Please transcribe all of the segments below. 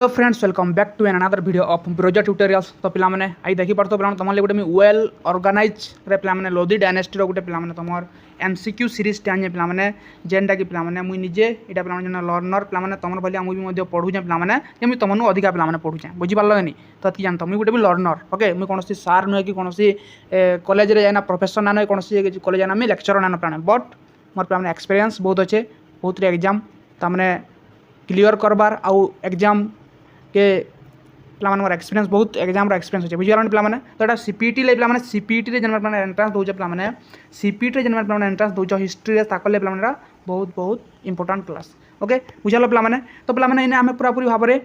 तो friends welcome back to an another video of ब्रोजा tutorials. तो पे मैंने आई देखी पार्थ पे तुम गोटे वेल ऑर्गेनाइज पे लोधी डायनेस्टी गोटे पे तुम एमसीक्यू सीरीज टे आने पे जेनटा कि पे मुझे निजे यहाँ पे लर्नर पे तुम भाई मुझे पढ़ुचे पे जमी तुमको अधिका पे पढ़ुचे बुझीपार नहीं। तो ये जानता मुझे गोटे भी लर्नर ओके मुझे कौन सार नुहे कि कौन कॉलेज जाना प्रोफेसर ना नुहे कौन कॉलेज ना लेक्चर ना पे बट मोर पे एक्सपीरियंस बहुत अच्छे बहुत एग्जाम तमें क्लीयर करबार आउ एग्जाम के पे मोर एक्सपीरियंस बहुत एग्जाम एक्सपीरियंस अच्छे बुझे पे तो यहाँ सीपीटी पे सीपीटी जन पे एंट्रांस दौचे पे सीपीटी जन पे एंट्रांस दौच हिस्ट्री ताकले पे बहुत बहुत इंपोर्टाट क्लास ओके बुझल पे तो पे आम पूरा पूरी भाव में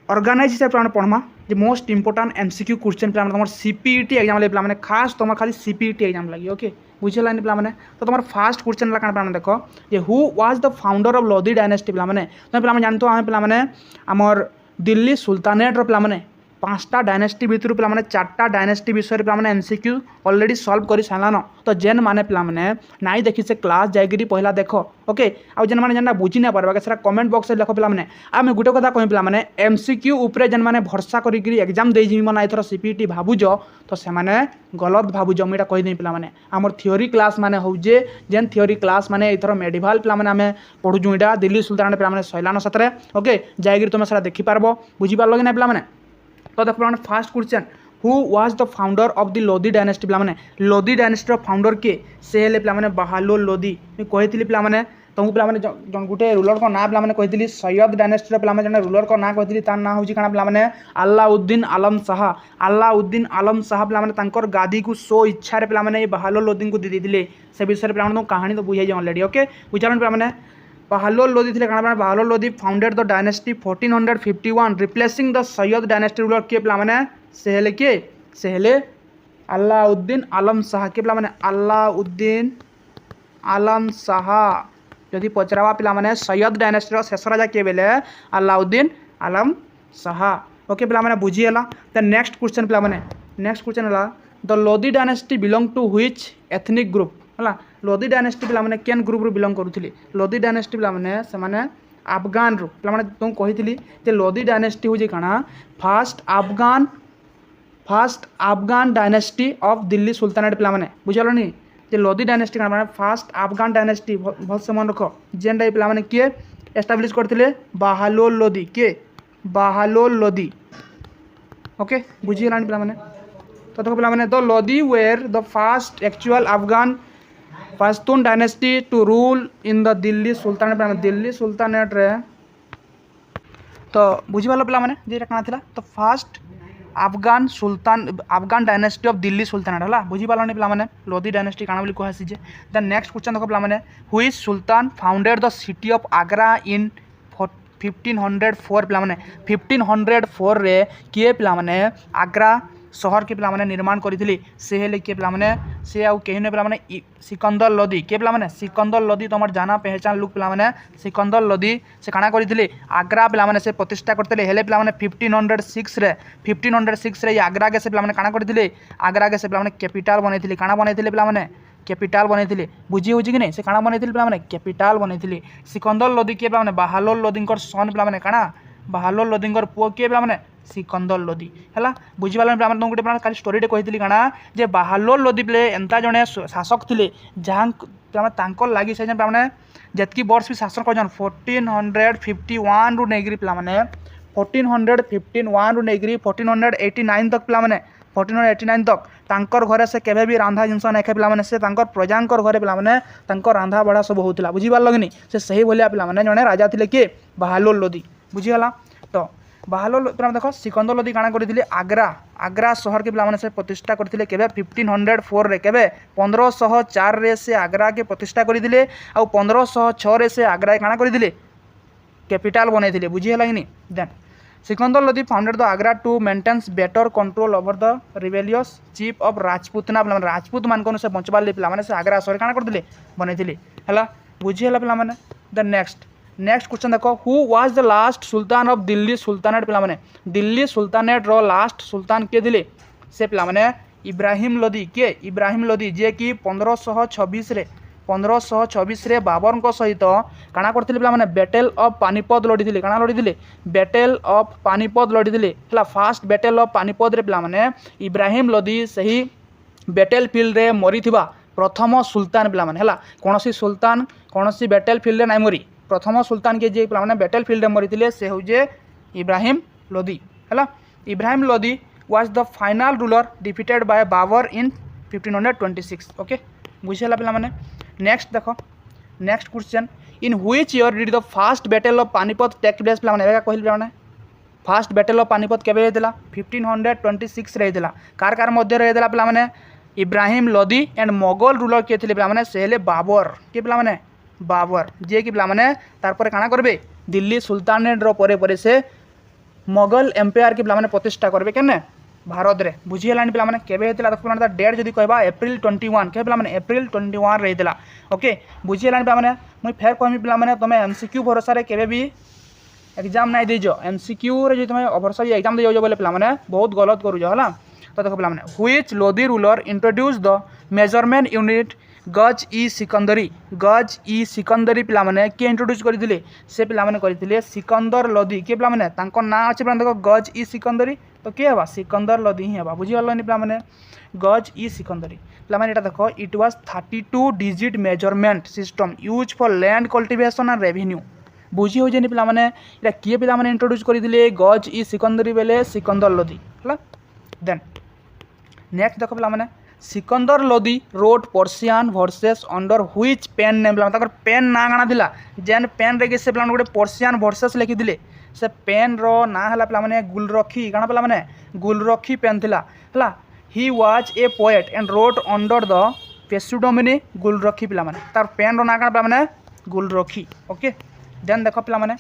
ऑर्गेनाइज हिसाब से पढ़मा जो मोस्ट इंपोर्टाट एमसीक्यू क्वेश्चन पे तुम सीपीटी एग्जाम लगे पे खास तुम खाली सीपीटी एग्जाम लगे ओके बुझे पे तो तुम फास्ट क्वेश्चन क्या देख ये who was the founder of Lodhi dynasty पे जानते आम पे आमर दिल्ली सुल्तानेट पे पांचटा डायनेस्टी भितर पे चार्टा डायनेस्टी विषय पे एमसीक्यू ऑलरेडी सॉल्व कर सारान। तो जेन माने पे नाई देखी से क्लास जाकरी पहला देख ओके आउ जेन मैंने जेनटा बुझी नहीं पार्बा सेटा कमेंट बॉक्स लिख पे आम गोटे कथा कह पे एमसीक्यू उपरे जेन मैंने भरसा करी एग्जाम दे जीवी ना एथर सीपीटी भावुज तो से गलत भावुज मुझे कहीदे पे आमर थियोरी क्लास माने होजे जेन थियोरी क्लास माने एथर मेडिवाल पे आम पढ़ुचु यहाँ दिल्ली सुल्तानेट पे सैलान सतरे ओके जाकरी तुम से देखिपार बुझीपार कि ना पे तो देख पे fast question who was the founder of the Lodhi dynasty पे लोधी डायनेस्टी फाउंडर किए से हेले पे बहादुर लोधी कही पे तुमको पे गोटे रूलर को ना पे कही सैयद डायनेस्टी पे जन रूलर को ना कही तार ना हूँ पे अलाउद्दीन आलम शाह अलाउद्दीन आलम शाह पे गादी को सो इच्छा पे बहादुर लोधी को दे देते से विषय पे तुम कहानी तो बुझे ऑलरेडी ओके बुझार पे बहादुर लोधी थे क्या Bahadur Lodhi founded the dynasty 1451 replacing the Sayyid dynasty ruler किए पे से हेले किए से हेले अलाउद्दीन आलम शाह के पे अलाउद्दीन आलम शाह जदि पचरावा पे सैयद डायनेस्टी शेष राजा किए बेले अलाउद्दीन आलम शाह ओके पे बुझीगला। द नेक्स्ट क्वेश्चन पे नेक्स्ट क्वेश्चन है the Lodhi dynasty belong to which ethnic group है लोधी डायनेस्टी पे केन ग्रुप रू बिलोंग करुले लोधी डायनेस्टी पे अफगान रू पे तुम कही लोधी डायनेस्टी हूँ कଣା first Afghan dynasty of Delhi sultanate पे बुझल जे लोधी डायनेस्टी क्या फास्ट अफगान डायनेस्टी भल से मन रख जेनटा पे किए एस्टाब्लीश करते बहादुर लोधी किए बहादुर लोधी ओके बुझीगला पे तो देखो पे the Lodhi were the first actual Afghan Pashtun dynasty to rule in the Delhi sultanate Delhi sultanate रे तो बुझीपाल पे क्या था तो first Afghan sultan Afghan dynasty of Delhi sultanate है बुझीपाल पे लोधी डायनेस्टी काना बोली कहुसी द नेक्स्ट क्वेश्चन देख पे हुई sultan founded the city of Agra in 1504 पे 1504 रे किए पे आगरा शहर के पे निर्माण करते से हेले किए पे से आउ कहीं पे सिकंदर लोधी किए पे सिकंदर लोधी तुम जाना पहचान लुक पे सिकंदर लोधी से काଣା करते आगरा पे से प्रतिष्ठा करते हेले पे 1506 रे आगरा के से पे काଣା करते आगरा के से पे कैपिटल बनई काଣା बनई पे कैपिटल बनई बुझी हो कि नहीं से काଣା बनई पे कैपिटल बनई सिकंदर लोधी किए पे बहादुर लोधी सन पे काଣା बहादुर लोधी पुओ किए पे सिकंदर लोधी है बुझीपार पे तुम गोटे खाली स्टोरीटे कही काଣା जे बहादुर लोधी पे एंता जड़े शासक थे जहाँ लगी से पे जितकी वर्ष भी शासन कर 1451 रु नहीं पे 1451 रु नहीं 1489 तक पे 1489 तक तांकर घरे से केबे भी रांधा जिनस नहीं खाए पे से प्रजांकर घरे पे रांधा बड़ा सब होता बुझीपार लगे से सही भाया पे जड़े राजा थे किए बहादुर लोधी बुझीगला। तो बहादुर देख सिकंदर लोधी काଣା करते आगरा आगरा शहर के पे से प्रतिष्ठा करते 1504 रे केबे 1504 रे से आगरा के प्रतिष्ठा करते आउ 1506 रे से आगरा काଣା करते कैपिटल बनई बुझीगला कि नहीं। Then Sikandar Lodhi founded the Agra to maintains better control over the rebellious chief of Rajputana पे राजपूत मान से बचवार पे से आगरा शहर काଣା करते बनई है बुझीगला पे द नेक्स्ट क्वेश्चन देखो who was the last Sultan of Delhi sultanate पे दिल्ली सुल्तानेट रो लास्ट सुल्तान किए थे से पे इब्राहिम लोधी किए इब्राहिम लोधी जे कि 1526 रे 1526 बाबर सहित काଣା करथिले पिला माने बैटल ऑफ पानीपत लड़ीथिले काଣା लड़ीथिले बैटल ऑफ पानीपत लड़ीथिले हला फास्ट बैटल ऑफ पानीपत रे पिला माने इब्राहिम लोदी सही बैटल फील्ड रे मरीथिबा प्रथम सुल्तान पिला माने हला कोनोसी सुल्तान कोनोसी बैटल फील्ड रे नाइ मरी प्रथम सुल्तान के जे पिला माने बैटल फील्ड रे मरीथिले से होजे इब्राहिम लोदी हला Ibrahim Lodi was the final ruler defeated by Babur in 1526 okay बुझेला पिला माने नेक्स्ट देखो next question in which year did the first battle of Panipat take place पिला माने एका कहिल पिला माने फर्स्ट बैटल ऑफ पानीपत केबे हेतला 1526 रे हेतला कार मध्य रे हेतला पिला माने इब्राहिम लोदी एंड मोगल रूलर के थिले पिला माने सेले बाबर के पिला माने बाबर जे कि पिला माने तार परे काना करबे दिल्ली सुल्तानेट रो परे परे से मोगल एम्पायर के पिला माने प्रतिष्ठा करबे केने भारत रे बुझीगलानी पिला माने केबे हेतला देखो पिला डेट जदी कहबा अप्रैल 21 के पिला माने अप्रैल 21 रे हेतला ओके बुझीगलानी पिला माने मुई फेर कहमी पिला माने तमे एमसीक्यू भरोसा रे केबे भी एग्जाम नाइ देजो एमसीक्यू रे जे तमे भरोसा रे एग्जाम देजो बोले पिला माने बहुत गलत करूजो हला तो देखो पिला माने which Lodi ruler introduce the measurement unit गज ई सिकंदरी पिला माने के इंट्रोड्यूस करथिले से पिला माने करथिले सिकंदर लोदी के पिला माने तांको ना अछि पिला देखो गज ई सिकंदरी तो के हवा सिकंदर लोदी ही हवा बुझी गलनी पिला माने गज ई सिकंदरी पिला माने एटा देखो it was 32 digit measurement system use for land cultivation and revenue बुझी हो जेनी पिला माने एटा के पिला माने इंट्रोड्यूस करथिले गज ई सिकंदरी बेले सिकंदर लोदी हला देन नेक्स्ट देखो पिला माने Sikandar Lodi wrote Persian verses under which pen name पिला ताकर पेन ना गाना दिला जेन पेन रे से पिला गोटे पर्सियान वर्सेस लिखि दिले से पेन रो ना हला पिला माने गुलरखी गाना पिला माने गुलरखी पेन थिला हला he was a poet and wrote under the pseudonym Gulrukhi पिला माने तार पेन रो ना गाना पिला माने गुलरखी ओके देन देखो पिला माने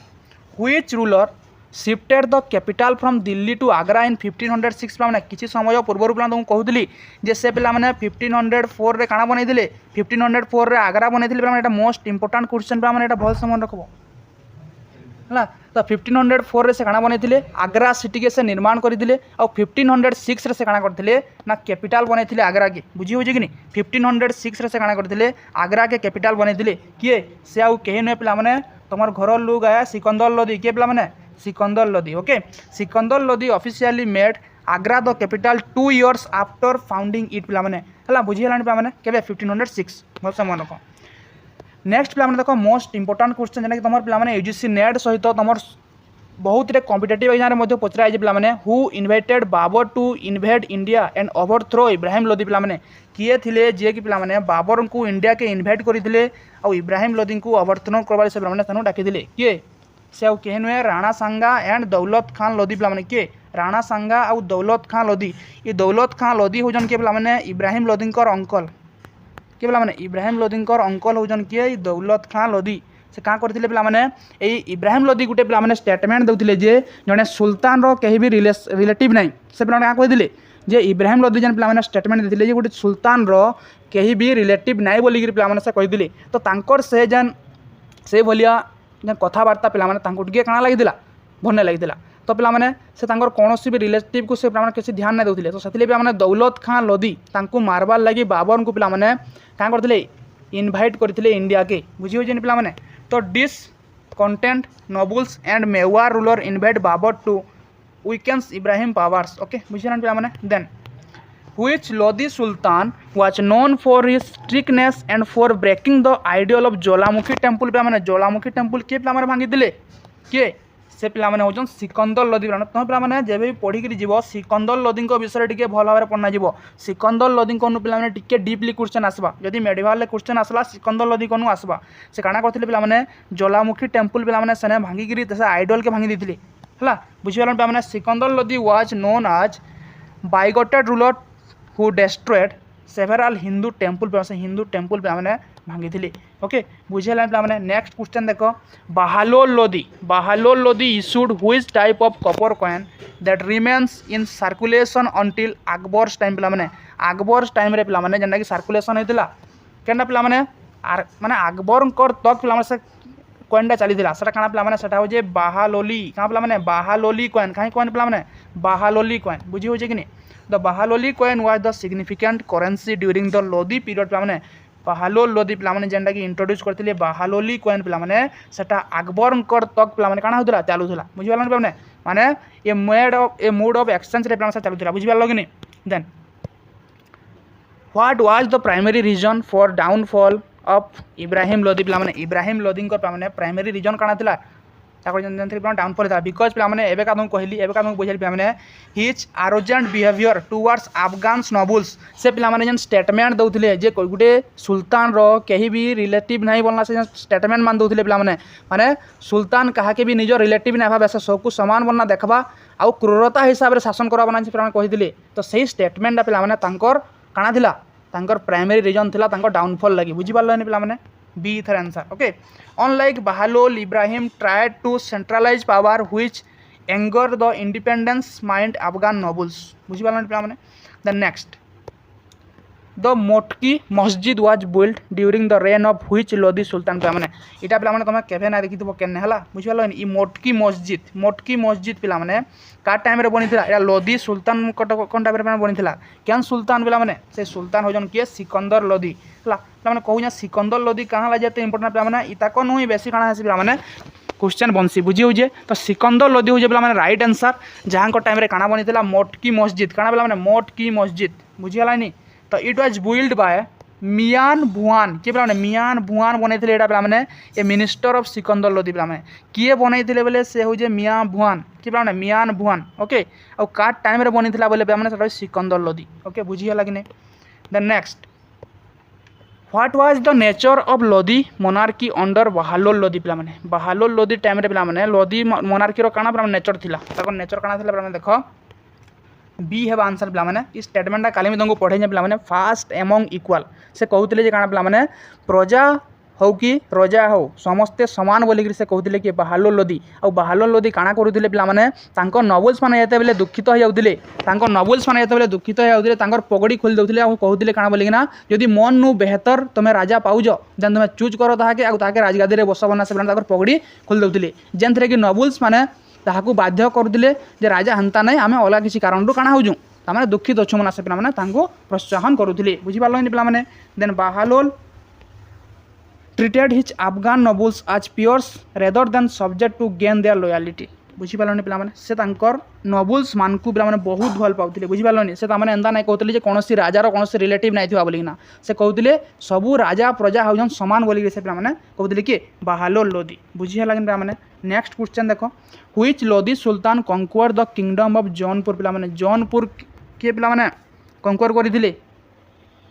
which ruler shifted the capital from Delhi to Agra in 1506 पिला माने किछि समय पूर्व पिला तुमको कहूली जे से पिला माने 1504 रे काना बनै दिले 1504 रे आगरा बनै दिले पिला माने एटा मोस्ट इंपोर्टेंट क्वेश्चन पिला माने एटा भल से मन रखबो हला तो 1504 रे से काना बनै दिले आगरा सिटी के से निर्माण करि दिले और 1506 रे से काना करथिले ना कैपिटल बनै दिले आगरा के बुझी हो जे कि नहीं 1506 रे से काना करथिले आगरा के कैपिटल बनै दिले किए से आउ केहे न पिला माने तमर घर लोग आया सिकंदर लोदी के पिला माने Sikandar Lodi okay Sikandar Lodi officially made Agra the capital 2 years after founding it पिला माने हला बुझी हलानी पिला माने केबे 1506 भल से मन रख नेक्स्ट पिला माने देखो मोस्ट इंपोर्टेंट क्वेश्चन जेना कि तमर पिला माने यूजीसी नेट सहित तमर बहुत रे कॉम्पिटिटिव एग्जाम रे मध्ये पचरा आइ पिला माने who invited Babur to invade India and overthrow Ibrahim Lodi पिला माने किए थिले जे कि पिला माने बाबर को इंडिया के इन्वाइट करिथिले और इब्राहिम लोदी को ओवरथ्रो करबाले से पिला माने तनु डाकी दिले किए से आउ केहन हुए राणा सांगा एंड दौलत खान लोदी पिला माने के राणा सांगा और दौलत खान लोदी ये दौलत खान लोदी होजन के पिला माने इब्राहिम लोदींकर अंकल के पिला माने इब्राहिम लोदींकर अंकल होजन के दौलत खान लोदी से का करथिले पिला माने ए इब्राहिम लोदी गुटे पिला माने स्टेटमेंट दउथिले जे जने सुल्तान रो केही भी रिलेटिव नै से पिला का कहि दिले जे इब्राहिम लोदी जन पिला माने स्टेटमेंट दिथिले जे गुटे सुल्तान रो केही भी रिलेटिव नै बोली पिला माने से कहि दिले तो तांकर से जन से भलिया जन कथाबार्ता पिला माने तांको टिके काना लागिदिला भन्ने लागिदिला तो पिला माने से तांकर कोनोसी भी रिलेटिव को से पिला माने किसी ध्यान नै दउथिले तो सथिले पिला माने दौलत खान लोदी तांको मारबार लागि बाबर को पिला माने का करथिले इनवाइट करथिले इंडिया के बुझी हो जेन पिला माने तो discontent nobles and Mewar ruler invite Babur to weakens Ibrahim powers okay बुझिरन पिला माने then which Lodi Sultan was known for his strictness and for breaking the ideal of Jolamukhi temple पे माने Jolamukhi temple के पिला माने भांगी दिले के से पिला माने होजन सिकंदर लोदी तो पिला माने जेबे भी पढ़ी करी जीवो सिकंदर लोदी को विषय टिके भल भाबरे पढ़ना जीवो सिकंदर लोदी को पिला माने टिके डीपली क्वेश्चन आसबा यदि मेडिवल ले क्वेश्चन आसला सिकंदर लोदी को आसबा से काना करथिले पिला माने ज्वालामुखी टेम्पल पिला माने सने भांगी करी तसे आइडल के भांगी दिथिले हला बुझियलन पिला माने Sikandar Lodi was known as bigoted ruler who destroyed several Hindu temple पे हिंदू टेम्पल पे मैंने भांगी थी ओके बुझेला पे मैंने नेक्स्ट क्वेश्चन देखो Bahlol Lodi issued which type of copper coin that remains in circulation until Akbar's time पे मैंने अकबर्स टाइम रे पे मैंने जेनटा कि सर्कुलेशन होता केनटा पे मैंने माने अकबर तक पे से कॉइनटा चली सेटा काना पे मैंने सेटा हो जे बाहालोली कहाँ पे मैंने बाहालोली कॉइन कहीं कॉइन पे मैंने बाहालोली कॉइन बुझी हो कि नहीं the Bahloli coin was the significant currency during the Lodi period पे मैंने बाहालोल लोदी पिलाने जेनटा कि इंट्रोड्यूस करथिले बाहालोली कॉइन पिलाने सेटा अकबरकर तक पिलाने काना होतला चालुथला बुझि पालन पिलाने माने ए मोड ऑफ एक्सचेंज रे पिलाने चालुथला बुझि पालो कि नहीं। Then what was the primary reason for downfall of Ibrahim Lodi पिलाने इब्राहिम लोदी पिलाने प्राइमरी रीजन काना थिला डाउनफॉल था बिकज पिलाने एबे का कहली एबे का बुझेली पिलाने his arrogant behaviour towards Afghan nobles से पिलाने जेन स्टेटमेंट दउथिले जे गोटे सुल्तान रो कहीं भी रिलेटिव नहीं बोलना से स्टेटमेंट मान दउथिले पिलाने माने सुल्तान कहा के भी निज रिलेटिव नहीं भाव सबको समान बनना देखबा आउ क्रूरता हिसाब से शासन करवा बना पिलाने कहिदिले तो सही स्टेटमेंट पिलाने तांकर काना थिला तांकर प्राइमरी रीजन थिला तांकर डाउनफॉल लगी बुझि पारलनि पिलाने B either answer okay. Unlike Bahlol Ibrahim tried to centralise power which anger the independence mind Afghan nobles बुझि पारलनि पिलाने। The next the Moth ki Masjid was build during the reign of which Lodi sultan पिलाने इटा पिलाने तमे केभे ना देखिथिबो केने हला बुझि पारलनि ई मोटकी मस्जिद पिलाने का टाइम रे बनिथिला एटा लोदी सुल्तान कोन टाइम रे बनिथिला केन सुल्तान पिलाने से सुल्तान होजन के सिकंदर लोदी हला पिलाने कहू सिकंदर लोदी कहाँ ला जेते इंपोर्टेंट पिलाने इता को नुई बेसी काना हेसी पिलाने क्वेश्चन बनसी बुझी हो तो सिकंदर लोदी हो पिलाने राइट आंसर जहां को टाइम रे काना बनिथिला मोटकी मस्जिद काना पिलाने मोटकी मस्जिद बुझी हलानी तो इट वाज बिल्ड बाय मियान भुआन किए पिलाने मियान भुआन बनैथिले एटा पिलाने ए मिनिस्टर ऑफ सिकंदर लोदी पिलाने किए बनैथिले बोले से हो जे मियान भुआन किए पिलाने मियान भुआन ओके और का टाइम रे बनिथिला बोले पिलाने सेटा सिकंदर लोदी ओके बुझी हला कि नै। Then next what was the nature of Lodi monarchy under Bahlol Lodi पिलाने बाहालोल लोदी टाइम रे पिलाने लोदी मोनार्की रो काना पिलाने नेचर थिला ताको नेचर काना थिला पिलाने देखो बी है आंसर पिलाने इस स्टेटमेंट काली में तुमको पढ़े पिलाने फास्ट एमंग इक्वाल से कहते जे काना पिलाने प्रजा हो कि रजा हो समस्ते समान बोलिक से कहते कि बाहालोल लोदी और बाहालोल लोदी काना करुले पिलाने तांको नोबल्स माने जेते बेले दुखित हो जाउतिले तांको नोबल्स माने जेते बेले दुखित हो जाउतिले तांकर पगड़ी खोल दउतिले और कहते काना बोलिकिना यदि मन नु बेहतर तुम राजा पाउज देन तुम चूज करो ताके और ताके राजगादी रे बसबना से तांकर पगड़ी खोल दउतिले जेन थरे कि नोबल्स माने ताहाकू बाध्य करुले जे राजा हंता नहीं आम अलग किसी कारण काना होजु तामाने दुखित अच्छु मना से पिलाने तांको प्रोत्साहन करुले बुझी पारलनि पिलाने। Then Bahlol treated his Afghan nobles as peers rather than subject to gain their loyalty बुझी पारलनि पिलाने से तांकर नोबल्स मानकू पिलाने बहुत भल पाउतिले बुझी पारलनि से तामाने एंदा नै कहउतिले जे कोनोसी राजार कोनोसी रिलेटिव नै थिवा बोलिना से कहउतिले सबु राजा प्रजा होजन समान बोली से पिलाने कहउतिले कि बाहालोल लोदी बुझी हला कि पिलाने। नेक्स्ट क्वेश्चन देखो which Lodi sultan conquer the kingdom of Jaunpur पिलाने जौनपुर के पिलाने कंक्वर करथिले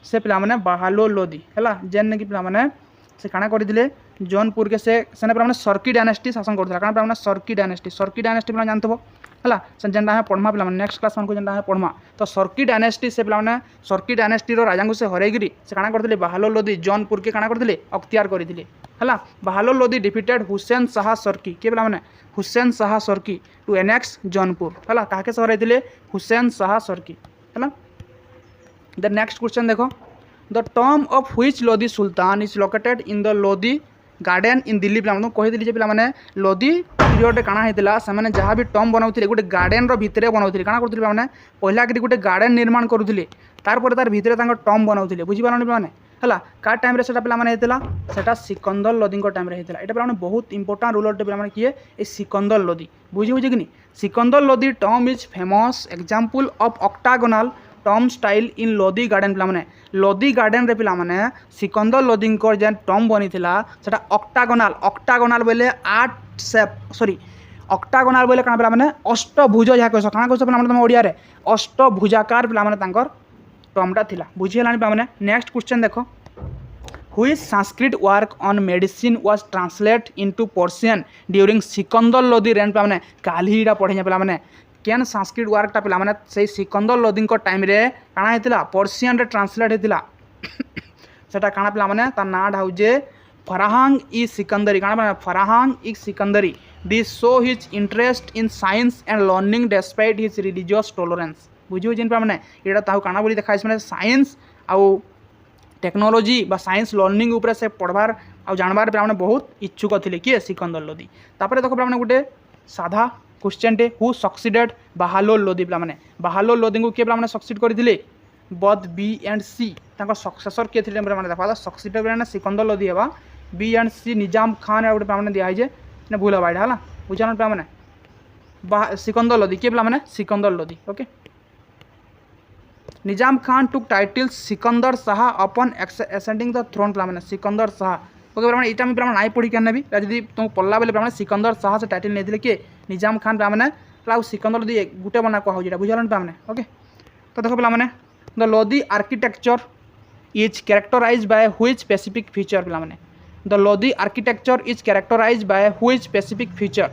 से पिलाने बाहालोल लोदी हला जेन कि पिलाने से काना करथिले जौनपुर के से पिलाने सर्की डायनेस्टी शासन करथिला काना पिलाने सर्की डायनेस्टी पिला जानथबो हला जेनटा है पढ़मा पिलाने नेक्स्ट क्लास मन को जेनटा है पढ़मा तो सर्की डायनेस्टी से पिलाने सर्की डायनेस्टी रो राजा को से हरैगिरी से काना करथिले बाहालोल लोदी जौनपुर के काना करथिले अख्तियार करथिले हला बाहालोल लोदी डिफिटेड हुसैन शाह सर्की के पिलाने हुसैन शाह सर्की टू एनेक्स जौनपुर हला काके से हरैथिले हुसैन शाह सर्की हला। द नेक्स्ट क्वेश्चन देखो the tomb of which Lodi sultan is located in the Lodi garden in Delhi पिलाने कही पिलाने लोदी पीरियड काना होता से जहाँ भी टॉम बनाऊे गोटे गार्डन भितर बनाऊे काना करते पिलाने पहला कि गोटे गार्डन निर्माण करुले तार तार भितर टॉम बनाऊे बुझीपारे पिलाने है का टाइम रे सेटा पिलाने होता सिकंदर लोदी टाइम रे होता है पिलाने बहुत इंपोर्टेंट रूलर पिलाने किए ये सिकंदर लोदी बुझी बुझे कि नहीं Sikandar Lodi Tom is famous example of octagonal Tom style in Lodi garden पिलाने लोदी गार्डन रे पिलाने सिकंदर लोदी जेन टॉम बनी सेटा ऑक्टागोनल बोले 8 शेप सॉरी ऑक्टागोनल बोले काना पिलाने अष्टभुज जहाँ कह काना कह पिलाने तुम ओडिया रे अष्टभुजाकार पिलाने तांकर टॉमटा थिला बुझी हलानी पिलाने। नेक्स्ट क्वेश्चन देखो which Sanskrit work on medicine was translate into Persian during Sikandar Lodi rain पिलाने कालीटा पढ़े पिलाने केन संस्कृत वर्कटा पिलाने से सिकंदर लोदी टाइम रे काना होता पर्शियन रे ट्रांसलेट होता सेटा काना पिलाने तार नाटा होजे फराहांग इ सिकंदरी काना Farhang i Sikandari this show his interest in science and learning despite his religious tolerance बुझी जेन पिलाने एटा ताहु काना बोली देखा माने साइंस आउ टेक्नोलॉजी बा साइंस लर्निंग ऊपर से पढ़वार आ जानबार पिलाने बहुत इच्छुक थिले किए सिकंदर लोदी। तापर देखो पिलाने गोटे साधा क्वेश्चन टे हु सक्सीडेड बाहालोल लोदी पिलाने बाहालोल लोदी को किए पिलाने सक्सीड करथिले both B and C तांको सक्सेसर के थिले माने देखा सक्सेसर माने सिकंदर लोदी हेबा B and C निजाम खान और गोटे माने दिया है जे ने भूल हवा एटा हला बुझान पे माने सिकंदर लोदी के माने Sikandar Lodi okay Nizam Khan took title Sikandar Shah upon ascending the throne माने सिकंदर शाह ओके माने इटा मी नाई पढ़ी क्या भी जदि तुम पढ़ला बेले माने सिकंदर शाह से टाइटल नहीं के निजाम खान माने सिकंदर लोदी गुटे बना कह जेटा बुझान पे माने ओके तो देखो पे माने the Lodi architecture is characterized by which specific feature पे माने the Lodi architecture is characterized by which specific feature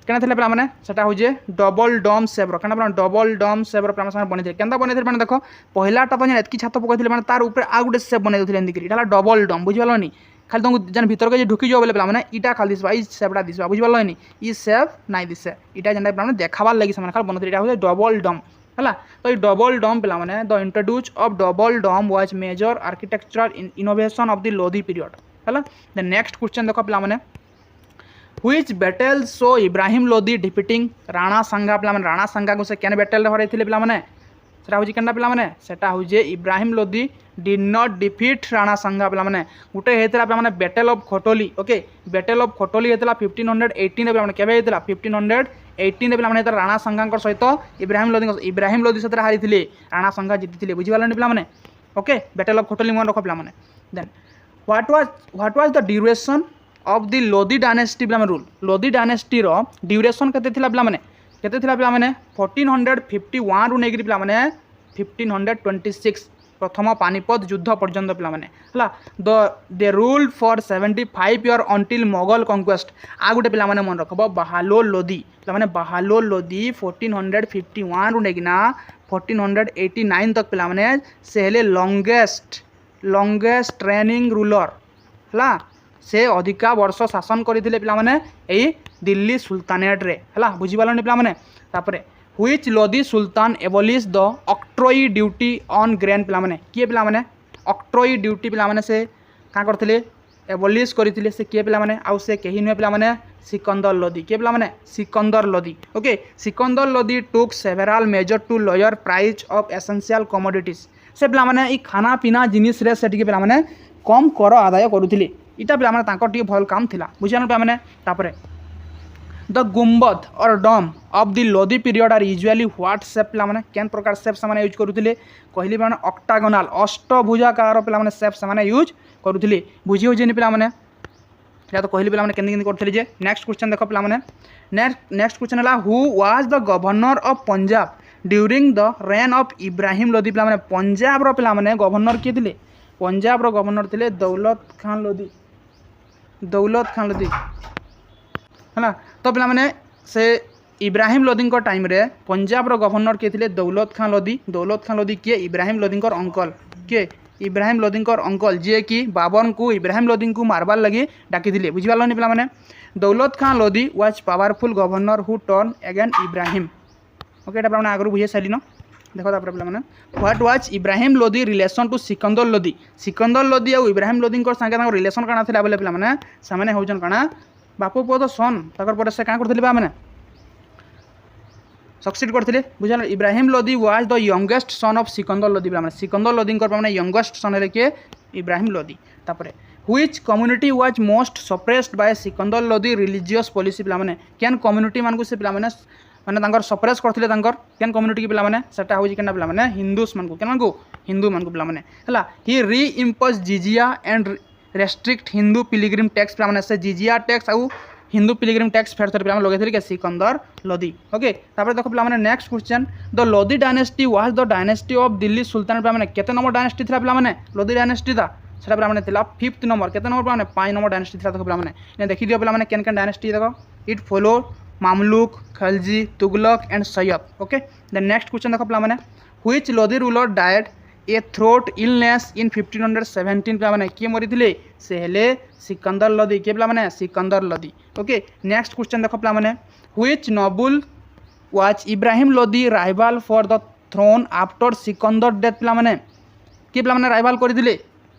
केना थले पे माने सेटा हो जे डबल डम सेवर केना पे डबल डम सेवर पे माने बने थे केनता बने थे माने देखो पहिलाटा तो एतकी छात पकैथिले माने तार ऊपर आ गुटे सेव बने देथिले एंदी करी इटा डबल डम बुझिबलो नी खाली तुमको जन भीतर के ढुकी जाओ बोले माने इटा खाली दिसबा ई सेवटा दिसबा बुझिबलो नी ई सेव नाइ दिसे इटा जन माने देखाबार लागि से माने खाली बने इटा हो डबल डम है तो ये डबल डम पे मैंने the introduce of double dome was major architectural innovation of the Lodi period है द नेक्स्ट क्वेश्चन देखो पे मैंने which battle saw Ibrahim Lodi defeating Rana Sanga पे राणा संगा को से केन बैटल हरई पे मैंने सेटा हूँ केनटा पे मैंने सेटा हूँ Ibrahim Lodi did not defeat Rana Sanga पे मैंने गोटे होता पे battle of Khatoli okay battle of Khatoli होता 1518 पे केवे होता 1518 पे मैंने राणा संगा सहित इब्राहिम लोदी सहित हारी थे राणा संगा जीति बुझीपारे पे मैंने ओके बैटल ऑफ खटोली मन रख पे मैंने then what was the duration of the Lodi dynasty पे रूल लोदी डायनेस्टी ड्यूरेशन केते पे मैंने केते पे मैंने 1451 रु नहीं पे मैंने 1526 प्रथम पानीपत युद्ध पर्यंत पे मैंने है they rule for 75 year until Mughal conquest आ गोटे पे मन रखब बहालोल लोदी मैंने बहालोल लोदी 1451 रु नहीं 1489 तक पे मैंने से हेले लॉन्गेस्ट ट्रेनिंग रूलर है से अधिका वर्ष शासन करते पे मैंने यही दिल्ली सुल्तानेट रे है बुझीपारे पे मैंने which Lodi sultan abolish the octroi duty on grain पे मैंने किए पे मैंने ऑक्ट्रोई ड्यूटी पे मैंने से क्या करते एबोलिश करते से किए पे मैंने आउ से कहीं नुहे पे मैंने सिकंदर लोदी किए पे मैंने Sikandar Lodi okay Sikandar Lodi took several major to lower price of essential commodities से पे मैंने ई खाना पीना जिनिस रे से पे मैंने कम कर आदाय करुले इटा पे मैंने भल काम थिला बुझान पे मैंने द गुम्बद और dome of the Lodi period are usually what shape पे मैंने केन प्रकार शेप से यूज करुले कहली मैंने ऑक्टागोनल अष्टभुजाकार पे मैंने शेप से यूज करुले बुझी हो पे मैंने तो कहली पे मैंने केन करते नेक्स्ट क्वेश्चन देख पे मैंने नेक्स्ट क्वेश्चन है who was the governor of Punjab during the reign of Ibrahim Lodi पे मैंने पंजाब पे मैंने गवर्नर किए थे पंजाब गवर्नर थे दौलत खान लोदी है तो पे मैंने से इब्राहिम लोदी टाइम रे पंजाब गवर्नर किए थे दौलत खान लोदी किए इब्राहिम लोदी अंकल किए इब्राहिम लोदी अंकल जी कि बाबर को इब्राहिम लोदी को मारबार लगी डाकी बुझीपारे पे मैंने Daulat Khan Lodi was powerful governor who turn against Ibrahim okay ये आगु बुझे सारी देखो तापर पे मैंने what was Ibrahim Lodi relation to Sikandar Lodi और इब्राहिम लोदी संगे रिलेशन काना था बोले पे मैंने से होजन काना बापू पुओ तो सन तक से क्या करते मैंने सक्सीड करते बुझा Ibrahim Lodi was the youngest son of Sikandar Lodi मैंने सिकंदर लोदी मैंने यंगेस्ट सन है किए इब्राहिम लोदी तापर which community was most suppressed bye Sikandar Lodi religious policy पे मैंने केन कम्युनिटी मान से पे मैंने सप्रेस करते केन कम्युनिटी पे मैंने सेटा हो पे मैंने हिंदूस मान को हिंदू मान पे मैंने है he reimpose jizya and restrict Hindu pilgrim tax पे मैंने से जिजिया टैक्स आउ हिंदू पिलिग्रिम टैक्स फेर पे लगे थे सिकंदर लोदी ओके तापर देखो पे next question the Lodi dynasty was the dynasty of Delhi sultan पे मैंने केते नंबर डायनेस्टी था पे मैंने लोदी डायनेस्टी था सेटा पे मैंने 5th नंबर केते नंबर पे मैंने 5 नंबर डायनेस्टी था देखो पे मैंने देखी दियो पे मैंने केन केन डायनेस्टी देखो it follow Mamluk Khalji Tughlaq and Sayyid okay the next question देखो पे मैंने which Lodi ruler died a throat illness in 1517 पे मैंने किए मरी थे से हेले सिकंदर लोदी के पे मैंने Sikandar Lodi okay next question देखो पे मैंने which noble was Ibrahim Lodi rival for the throne after Sikandar death पे मैंने के पे मैंने राइवल करते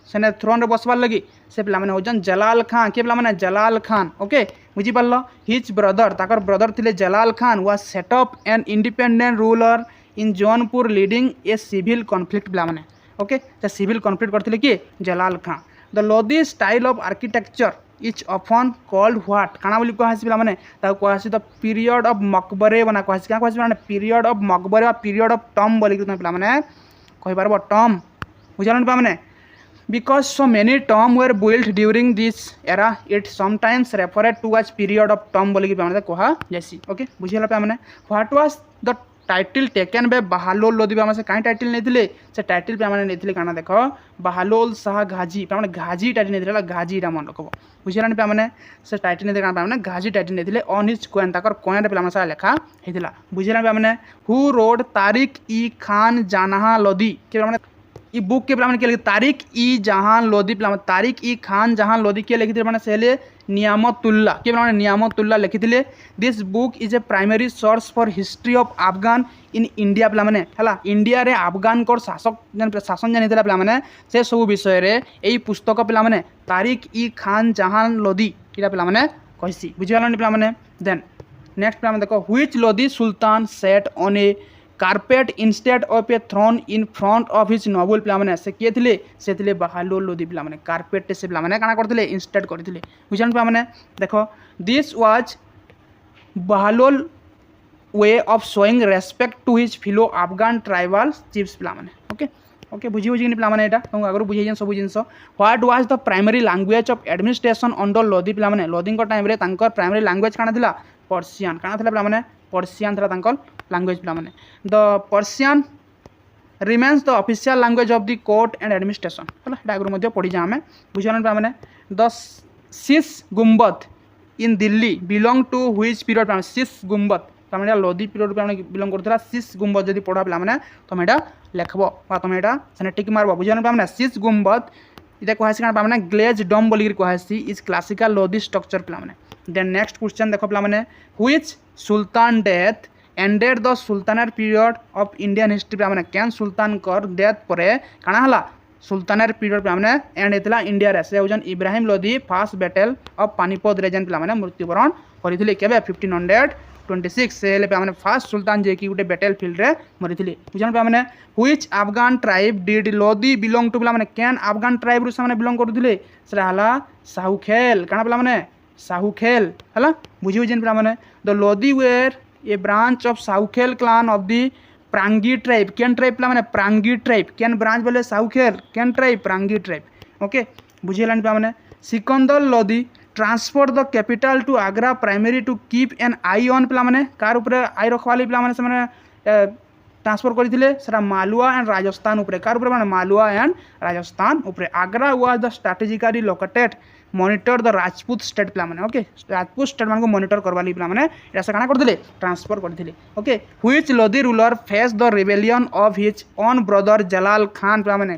से थ्रोन रे बसबार लगी से पे मैंने होजन जलाल खान के पे मैंने जलाल खान ओके बुझीपार हिज ब्रदर ताकर ब्रदर थे Jalal Khan was set up an independent ruler in Jaunpur leading a civil conflict पिला माने ओके तो सिविल कॉन्फ्लिक्ट करथिले कि Jalal Khan the Lodhi style of architecture is often called what काना बोली कहसी पिला माने ता कहसी द पीरियड ऑफ मकबरे बना कहसी का कहसी माने पीरियड ऑफ मकबरे और पीरियड ऑफ टॉम बोली कि पिला माने कहि पारबो टॉम बुझालन पिला माने because so many tomb were built during this era it sometimes referred to as period of tomb बोली कि पिला कहा जैसी ओके बुझिला पे माने what was the title taken by Bahlol Lodhi पे से काई टाइटल नेथिले से टाइटल पे माने नेथिले काना देखो बाहलोल शाह घाजी पे माने घाजी टाइटल नेथिले घाजी रा मन रखबो बुझिलानी पे माने से टाइटल नेथिले काना माने घाजी टाइटल नेथिले ऑन हिज कोइन ताकर कोइन पे माने लेखा हेतिला बुझिलानी पे माने हु रोड तारिक ई खान जहां लोधी के माने ई बुक के माने के लिखे तारिक ई जहां लोधी तारिक ई खान जहां लोधी के लिखिथिले माने सेले नियामतुल्लाह के माने नियामतुल्लाह लिखिथिले this book is a primary source for history of Afghan in India पिला माने हला इंडिया रे अफगान को शासन जानिथिला पिला माने से सब विषय रे एई पुस्तक पिला माने तारिक ई खान जहां लोधी इला पिला माने कहसी बुझियालनी पिला माने देन नेक्स्ट पिला माने देखो which Lodhi sultan set on a carpet instead of a throne in front of his noble पिला माने से किए थिले से थिले बाहलोल लोधी पिला माने कार्पेट से पिला माने काना करथिले इंस्टेड करथिले बुझान पिला माने देखो this was Bahlol way of showing respect to his fellow Afghan tribal chiefs पिला माने ओके ओके बुझी बुझी पिला माने एटा तुम आगरो बुझी जन सब जिंस what was the primary language of administration under Lodhi पिला माने लोधी को टाइम रे तांकर प्राइमरी लैंग्वेज काना थिला पर्शियन काना थिला पिला माने पर्शियन थिला तांकर लैंग्वेज पिला माने the Persian remains the official language of the court and administration हला डागरो मध्ये पढी जा हमें बुझान पिला माने the Shish Gumbad in Delhi belong to which period पिला सिस गुंबद तमेडा लोधी पीरियड पिला बिलोंग करथला सिस गुंबद जदी पढा पिला माने तमेडा लेखबो बा तमेडा सने टिक मारबो बुझान पिला माने सिस गुंबद इटा कहसी काना माने ग्लेज डोम बोली कहसी इज क्लासिकल लोधी स्ट्रक्चर पिला माने देन नेक्स्ट क्वेश्चन देखो पिला माने which sultan death ended the sultanate period of Indian history पे माने केन सुल्तान कर डेथ परे काना हला सुल्तानर पीरियड पे माने एंड हेतला इंडिया रे से ओजन Ibrahim Lodhi first battle of Panipat reason पे माने मृत्युवरण करिथिले केबे 1526 से ले पे माने फर्स्ट सुल्तान जे की गुटे बैटल फील्ड रे मरिथिले बुझन पे माने which Afghan tribe did Lodhi belong to माने केन अफगान ट्राइब रु से माने बिलोंग करथिले सेला हला साहुखेल काना पे माने साहुखेल हला बुझी बुझन पे माने the Lodhi were a branch of Saukhel clan of the Prangi tribe केन ट्राइब पिला माने प्रांगी ट्राइब केन ब्रांच बोले साउखेल केन ट्राइब प्रांगी ट्राइब ओके बुझिलान पिला माने Sikandar Lodhi transfer the capital to Agra primary to keep an eye on पिला माने कार ऊपर आई रखवाली पिला माने से माने ट्रांसफर करथिले सेरा मालवा एंड राजस्थान ऊपर कार ऊपर माने मालवा एंड राजस्थान ऊपर Agra was the strategically located monitor the Rajput state पिला माने ओके राजपूत स्टेट मान को मॉनिटर करवाली पिला माने एटा से काना करथिले ट्रांसफर करथिले okay which Lodhi ruler face the rebellion of his own brother Jalal Khan पिला माने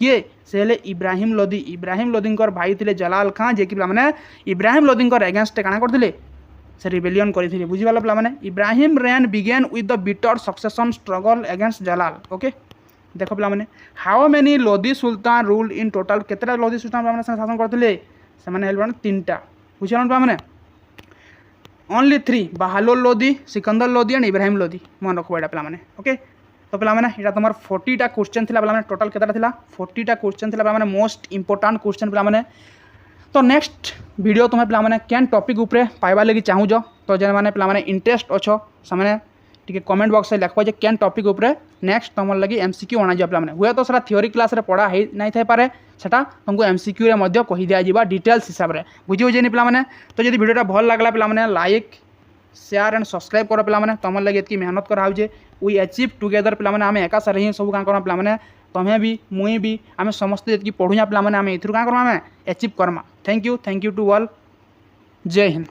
ये सेले इब्राहिम लोधी कर भाई थिले जलाल खान जे कि पिला माने इब्राहिम लोधी कर अगेंस्ट काना करथिले से रिबेलियन करथिले बुझी वाला पिला माने Ibrahim reign began with the bitter succession struggle against Jalal okay देखो पिला माने how many Lodhi sultan rule in total केतरा लोधी सुल्तान पिला माने शासन करथिले से माने हेलबन तीनटा बुझिलन पा माने ओनली 3 बाहलोल लोधी सिकंदर लोधी एंड इब्राहिम लोधी मन रखबो एटा पिला माने ओके तो पिला माने एटा तमर 40 टा क्वेश्चन थिला पिला माने टोटल केतरा थिला 40 टा क्वेश्चन थिला पिला माने मोस्ट इंपोर्टेंट क्वेश्चन पिला माने तो नेक्स्ट वीडियो तुम पिला माने केन टॉपिक ऊपर पाइबा लगी चाहू जो तो जे माने पिला माने इंटरेस्ट अछो से माने ठीक कमेंट बॉक्स में लिखो जे केन टॉपिक ऊपर नेक्स्ट तुम लगी एमसीक्यू अना जा पिला हुए तो सारा थ्योरी क्लास रे पढ़ा है नहीं थाई पारे सेटा तुमको एमसीक्यू रे मध्य कहि दिया जिबा डिटेल्स हिसाब रे बुझी हो जेनी पिला माने तो जदी वीडियोटा भल लागला पिला माने लाइक शेयर एंड सब्सक्राइब करो पिला माने तुम लगी एतकी मेहनत करा जे वी अचीव टुगेदर पिला माने आमे एका सारे ही सब का करना पिला माने तुम्हें भी मुई भी आमे समस्त एतकी पढुया पिला माने आमे इथरु का करना आमे अचीव करमा thank you to all Jai Hind.